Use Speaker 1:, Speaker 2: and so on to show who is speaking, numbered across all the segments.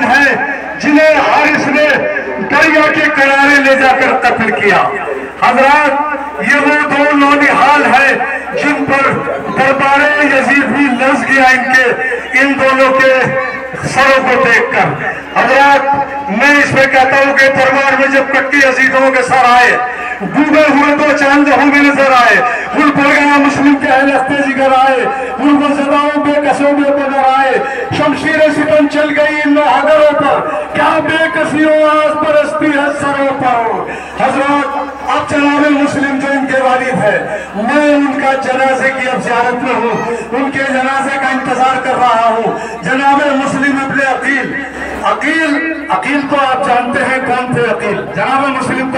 Speaker 1: ہے جنہیں حارث نے دریا کے کنارے لے جا کر قتل کیا۔ حضرات یہ وہ دو نونہال ہیں جن پر دربار یزید بھی لرز گیا ان دونوں کے سروں کو دیکھ کر۔ حضرات میں اس میں کہتا ہوں کہ دربار میں جب کٹی یزیدوں کے سر آئے، ڈوبے ہوئے دو چاند ہمیں نظر آئے، ان پرگنا مسلم کے اہل ہستے جگر آئے، ان کو زداؤں بے کسوں بے پدر آئے، شمشیر ستم چل گئی ان نوحگروں پر، کیا بے کسیوں آز پرستی ہے سروں پر۔ حضرات اب جناب مسلم جو ان کے والد ہے، میں ان کا جنازے کی اب زیارت میں ہوں، ان کے جنازے کا انتظار کر رہا ہوں۔ جناب مسلم ابن عقیل کو آپ جانتے ہیں کون تھے؟ عقیل جناب مسلم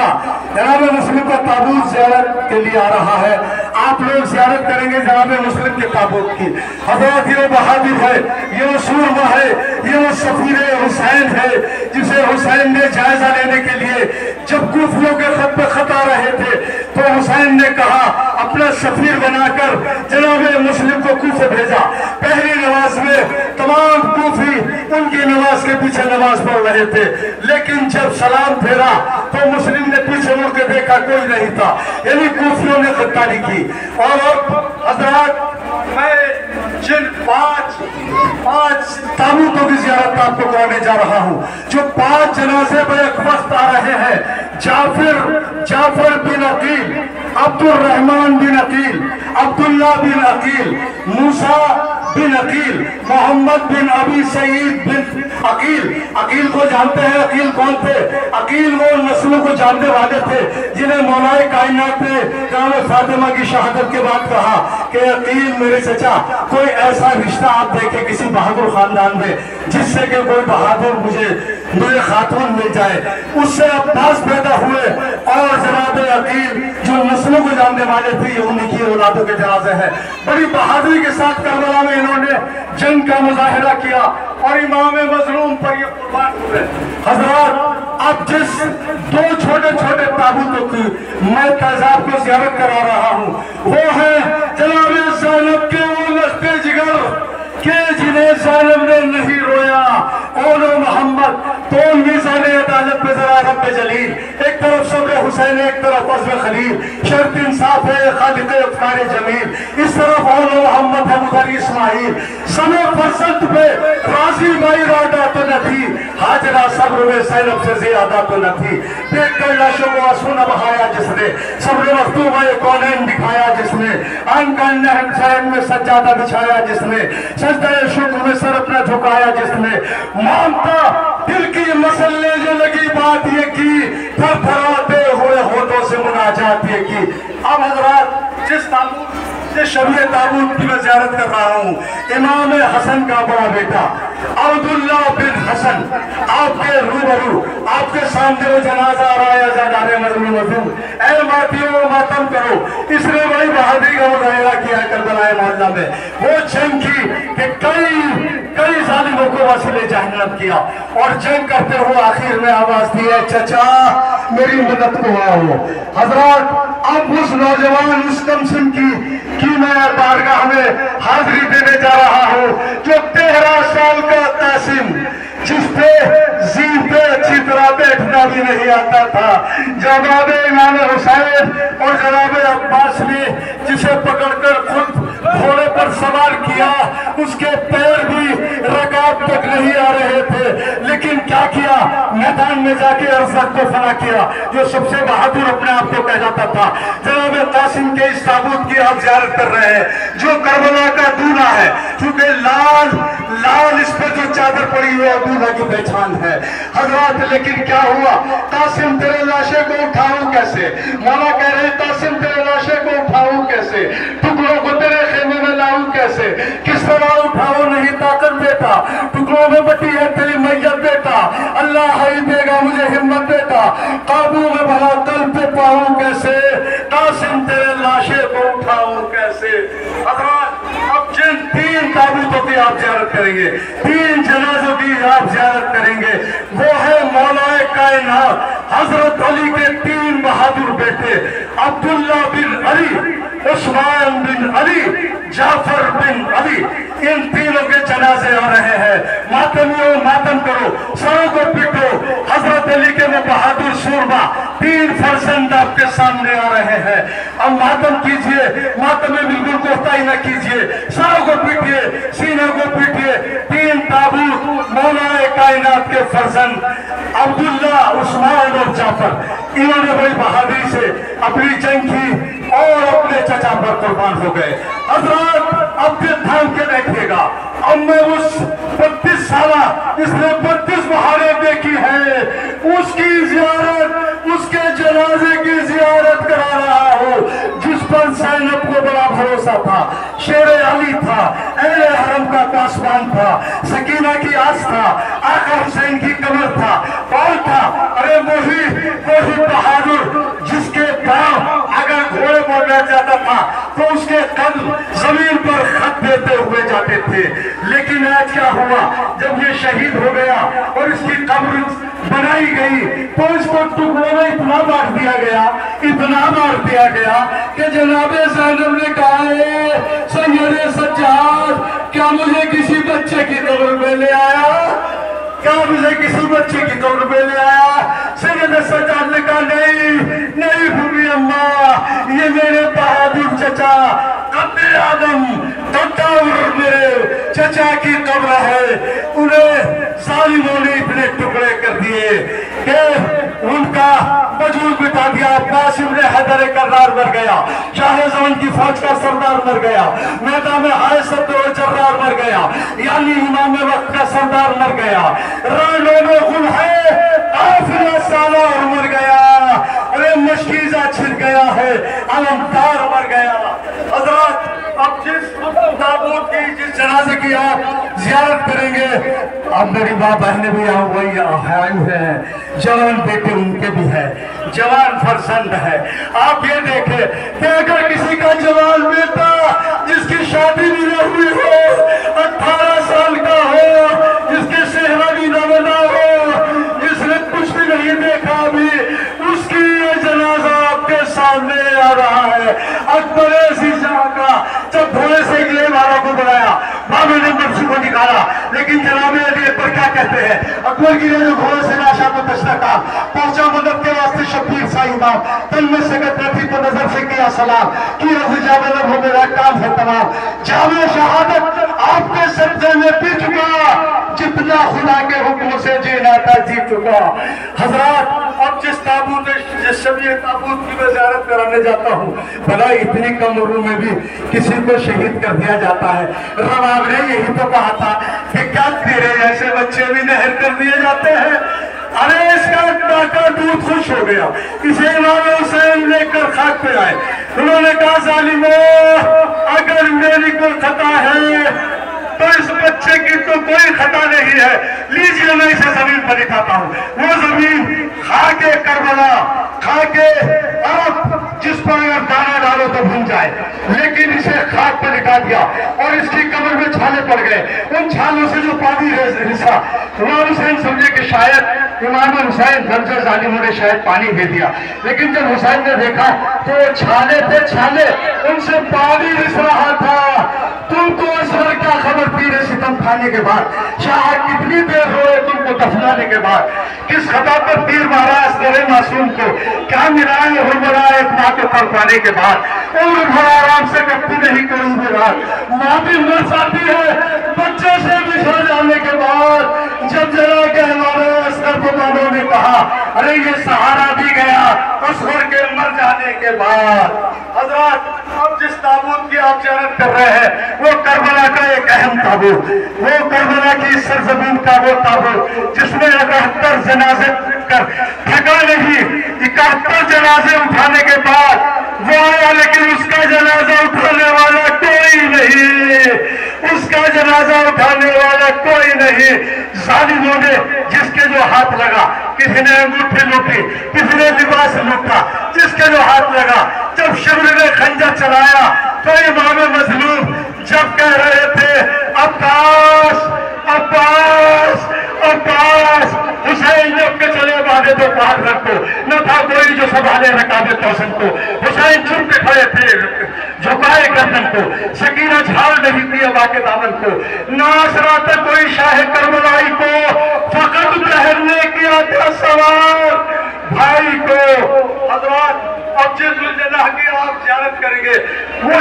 Speaker 1: کا تابوت زیارت کے لیے آ رہا ہے، آپ لوگ زیارت کریں گے جناب مسلم کے تابوت کی۔ حضرات یہ بہادر ہے، یہ وہ سورما ہے، یہ وہ سفیر حسین ہے جسے حسین نے جائزہ لینے کے لیے جب کوفیوں کے خط پہ خط آ رہے تھے تو حسین نے کہا اپنا سفیر بنا کر جناب مسلم کو کوفہ بھیجا۔ پہلی نماز میں تمام کوفی ان کی نماز کے پیچھے نماز پڑھ رہے تھے، لیکن جب سلام پھیرا تو مسلم نے پیچھے مڑ کے دیکھا کوئی نہیں تھا، یعنی کوفیوں نے غداری کی۔ اور حضرات میں جن پانچ تابوتوں کی زیارت آپ کو کرانے جا رہا ہوں، جو 5 جنازے بیک وقت آ رہے ہیں، جعفر بن عقیل، عبد الرحمن بن عقیل، عبداللہ بن عقیل، موسیٰ بن عقیل، محمد بن ابی سعید بن عقیل۔ عقیل کو جانتے ہیں؟ عقیل کون تھے؟ عقیل وہ نسلوں کو جاننے والے تھے جنہیں مولا کائنات نے جناب فاطمہ کی شہادت کے بعد کہا کہ عقیل میرے چچا کوئی ایسا رشتہ آپ دیکھیں کسی بہادر خاندان میں جس سے کہ کوئی بہادر مجھے خاتون مل جائے۔ اس سے عباس پیدا ہوئے اور جناب عقیل جو نسلوں کو جاننے والے تھے یہ انہی کی اولادوں کے جنازے ہیں۔ بڑی بہادری کے ساتھ کربلا میں انہوں نے جنگ کا مظاہرہ کیا اور امام مظلوم پر یہ قربان ہوئے۔ حضرات اب جس 2 چھوٹے چھوٹے تابوتوں کی میں تیزاب کو زیارت کرا رہا ہوں وہ ہے جناب زینب کے وہ لشتے جگر کہ جنہیں زینب نے نہیں رویا، اولو محمد تو میزان عدالت پہ ذرا رب جلیل، ایک طرف صبر حسین ایک طرف عزم خلیل، شرط انصاف ہے خالق افکار جمیل، اس طرف اولو محمد ہے مدر اسماعیل، سمے فرزند پہ راضی بائی راڈا تو نہ تھی، حاجرہ صبر میں زینب سے زیادہ تو نہ تھی، دیکھ کر لاشوں کو آنسو نہ بہایا جس نے، صبر مختومہ کونین دکھایا جس نے، آن کا نہر شہر میں سجادہ بچھایا جس نے، سجدہ شکر میں سر اپنا جھکایا جس نے، مانتا دل کی مسئلے جو لگی بات یہ کی، تھر تھراتے ہوئے ہونٹوں سے مناجات یہ کی۔ اب حضرات جس شبیہ تابوت کی میں زیارت کر رہا ہوں، امام حسن کا بڑا بیٹا عبداللہ بن حسن آپ کے روبرو آپ کے سامنے وہ جنازہ آ رہا ہے زادار مظلوم، اے ماتیوں ماتم کرو۔ اس نے بڑی بہادری کا مظاہرہ کیا ہے کربلا معظمہ میں، وہ جنگ کی کہ کئی ظالموں کو وسیلے جہنم کیا اور جنگ کرتے ہوئے آخر میں آواز دی ہے چچا میری مدد کو آؤ۔ حضرات اب اس نوجوان اس کمسن کی میں بارگاہ میں حاضری دینے جا رہا ہوں جو 13 سال کا قاسم جس پہ زین پہ اچھی طرح بیٹھنا بھی نہیں آتا تھا، جناب امام حسین اور جناب عباس نے جسے پکڑ کر خود گھوڑے پر سوار کیا، اس کے پیر بھی رکاب تک نہیں آ رہے تھے، لیکن کیا کیا میدان میں جا کے ارزق کو فنا کیا جو سب سے بہادر اپنے آپ کو کہلاتا تھا۔ جناب قاسم کے اس تابوت کی آپ زیارت کر رہے ہیں جو کربلا کا دولہا ہے، کیونکہ لال اس پہ جو چادر پڑی ہوئی دولہا کی پہچان ہے۔ حضرات لیکن کیا ہوا؟ قاسم تیرے لاشے کو اٹھاؤں کیسے؟ مولا کہہ رہے قاسم تیرے لاشے کو اٹھاؤں کیسے؟ ٹکڑوں کو تیرے خیمے میں لاؤں کیسے؟ کس طرح اٹھاؤں نہیں طاقت دیتا، ٹکڑوں میں بٹی ہے تیری میت بیٹا، اللہ ہی دے گا مجھے ہمت دیتا، قابو میں بھلا قلب پہ پاؤں کیسے؟ قاسم تیرے لاشے کو اٹھاؤں کیسے؟ حضرات اب جن 3 تابوتوں کی آپ زیارت کریں گے، 3 جنازوں کی آپ زیارت کریں گے، وہ ہے مولا کائنات حضرت علی کے 3 بہادر بیٹے عبداللہ بن علی، عثمان بن علی، جعفر بن علی، ان تینوں کے جنازے آ رہے ہیں۔ ماتمیوں ماتم کرو، सारों को पीटो। हजरत अली के वो बहादुर सूरमा 3 फर्जंद आपके सामने आ रहे हैं। अब मातम कीजिए, मातम में बिल्कुल कोफ्ता ही न कीजिए, सारों को पीटिए, सीने को पीटिए। 3 ताबूत मौलाए कायनात के फर्जंद अब्दुल्ला, उस्मान और जाफर, इन्होंने बड़ी बहादुरी से अपनी जंग की और अपने चचा पर कुर्बान हो गए। हजरत अब दिल थाम के बैठिएगा। अब मैं उस 32 साला, इसने 32 बहारें देखी है, उसकी जियारत, उसके जनाजे की जियारत करा रहा हूँ जिस पर ज़ैनब को बड़ा भरोसा था, शेर अली था, अहले हरम का पासवान था, सकीना की आस था, आका हुसैन की कमर था, कौन था? अरे वही बहादुर जिसके पांव अगर घोड़े पर बैठ जाता था तो उसके कदम जमीन पर खत देते हुए जाते थे। लेकिन आज क्या हुआ, जब ये शहीद हो गया और इसकी कब्र बनाई गई तो इसको टुकड़ों में इतना बांट दिया गया, इतना बांट दिया गया कि जनाबे ज़ैनब ने कहा, सैयदे सज्जाद, क्या मुझे किसी बच्चे की कब्र में ले आया? क्या मुझे किसी बच्चे की कब्र में ले आया? सैयद सज्जाद ने कहा, नहीं फूफी अम्मा, ये मेरे बहादुर चचा कब्र आदम तत्ताउर मेरे चचा की कब्र है। उन्हें जालिमों ने इतने टुकड़े कर दिए कि उनका वजूद बिता दिया। अब्बास इब्न हैदर कर्रार मर गया, शाह ज़मान की फौज का सरदार मर गया, मैदान में हायसत और जर्रार मर गया, यानी इमाम वक्त का सरदार मर गया, रानों में गुल है काफिला सालार मर गया, अरे मशकीज़ा छिड़ गया है, अलमदार मर गया। हज़रात, अब जिस ताबूत की, जिस जनाजे की आप ज़ियारत करेंगे, अब मेरी माँ बहनें भी वही आयु है, जवान बेटे उनके भी है, जवान फर्जंद है। आप ये देखें कि अगर किसी का जवान बेटा जिसकी शादी भी न हुई हो, 18 साल का हो, जिसके सेहरा भी न बना हो, जिसने कुछ भी नहीं देखा अभी, उसकी ये जनाजा आपके सामने आ रहा है। अकबर का जब घोड़े से गिले वालों को बुलाया, बाबा ने मर्सी को निकाला, लेकिन जनाबे अली अकबर क्या कहते हैं? अकबर की ने घोड़े से लाशा को तशना कहा, पहुंचा मदद के वास्ते शब्बीर सा इमाम, तन में सकत रखी तो नजर से किया सलाम, की रफ़ हो मेरा काम है तमाम, जामे शहादत आपके सब्जे में पी चुका, जितना खुदा के हुक्म से जीना था जी चुका। हजरात, अब जिस ताबूत, जिस शबीर ताबूत की मैं ज़ियारत कराने जाता हूँ, भला इतनी कम उम्र में भी किसी को शहीद कर दिया जाता है। रबाब ने यही तो कहा था कि क्या तेरे ऐसे बच्चे भी नहर कर दिए जाते हैं? अरे इसका काका दूध खुश हो गया, इसे इमाम हुसैन लेकर खाक पे आए, उन्होंने कहा, जालिमो, अगर मेरी कोई खता है तो इस बच्चे की तो कोई खता नहीं है, लीजिए मैं इसे जमीन पर दिखाता हूँ। वो जमीन खाके करबला, खाके अरब, जिस पर अगर दाना डालो तो भून जाए, लेकिन इसे खाक पर लिटा दिया और इसकी कब्र में छाले पड़ गए। उन छालों से जो पानी रिसा, इमाम हुसैन समझे कि शायद इमाम हुसैन गंजर जालिमों ने शायद पानी दे दिया, लेकिन जब हुसैन ने देखा तो छाले थे छाले, उनसे पानी रिस रहा था। तुमको असर क्या खबर पीरे सितम खाने के बाद, शाह कितनी देर रोए तुमको दफनाने के बाद, किस खता पर तीर मारा असगरे मासूम को, क्या मिलाए हुर्मरा एक माँ को कर पाने के बाद, उम्र भर आराम से कपती नहीं कोई भी रात, माँ भी मर जाती है बच्चे से बिछड़ जाने के बाद। जब जरा के हमारे असगर बुमानों ने कहा, अरे ये सहारा भी गया असगर के मर जाने के बाद। हजरत, अब जिस ताबूत की आप ज़ियारत कर रहे हैं वो करबला का एक अहम ताबूत, वो करबला की सरजमीन का वो ताबूत जिसमें 71 जनाजे कर थका नहीं, 71 जनाजे उठाने के बाद वो आया, लेकिन उसका जनाजा उठाने वाला कोई नहीं, उसका जनाजा उठाने वाला कोई नहीं। जालिमों ने जिसके जो हाथ लगा, किसी ने अंगूठी लूटी, किसी ने लिबास लूटा, जिसके जो हाथ लगा, जब शिमर ने खंजर चलाया तो इमाम मजलूम जब कह रहे थे, अब्बास अब्बास अब्बास, हुसैन जब के चले बाधे तो पार रखो, न था कोई जो संभाले रकाबे तोसन को, हुसैन चुप के खड़े थे झुकाए गर्दन को, सकीना झाड़ नहीं थी अबा के दामन को, नासरा था कोई शाह करबलाई को, फकत बहन ज़ुलजलाह की आप ज़ियारत करेंगे, वो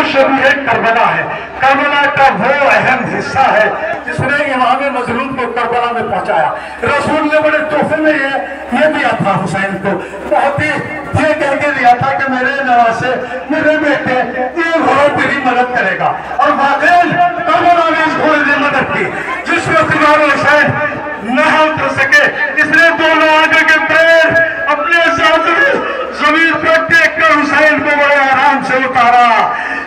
Speaker 1: शबीह करबला है। करबला का वो अहम हिस्सा है जिसने इमाम मजलूम को करबला में पहुंचाया। रसूल ने बड़े तोहफे में ये दिया था हुसैन को, बहुत ही ये कह के दिया था कि मेरे नवासे, मेरे बेटे, ये घोड़ा तेरी मदद करेगा। और वाकई करबला ने इस घोड़े ने मदद की। जिस वक्त इमाम हुसैन नहीं उतर सके, इसने दोनों आगे के पैर अपने साथ जमीन पर टेक कर हुसैन को बड़े आराम से उतारा।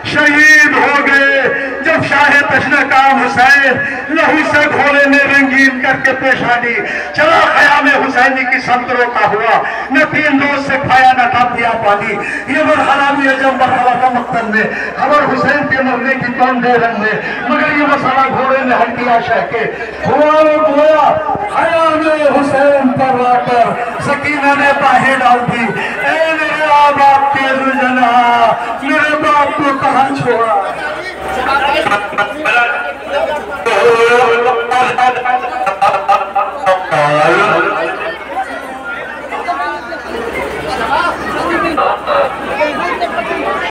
Speaker 1: शहीद हो गए। जब शाह तशना काम हुसैन लहू से घोड़े ने रंगीन करके पेशानी चला खया में हुसैनी की संतरों का हुआ, न 3 रोज से खाया न था पिया पानी। ये मरहला भी है जब मरहला का मक्तन में खबर हुसैन के मरने की कौन दे रंग में, मगर ये मसाला घोड़े ने हल किया शह के हुआ वो गोया खया में हुसैन पर आकर सकीना ने बाहें डाल दी। ए मेरे बाप के ज़ुलजलाह, मेरे बाप को कहाँ छोड़ा।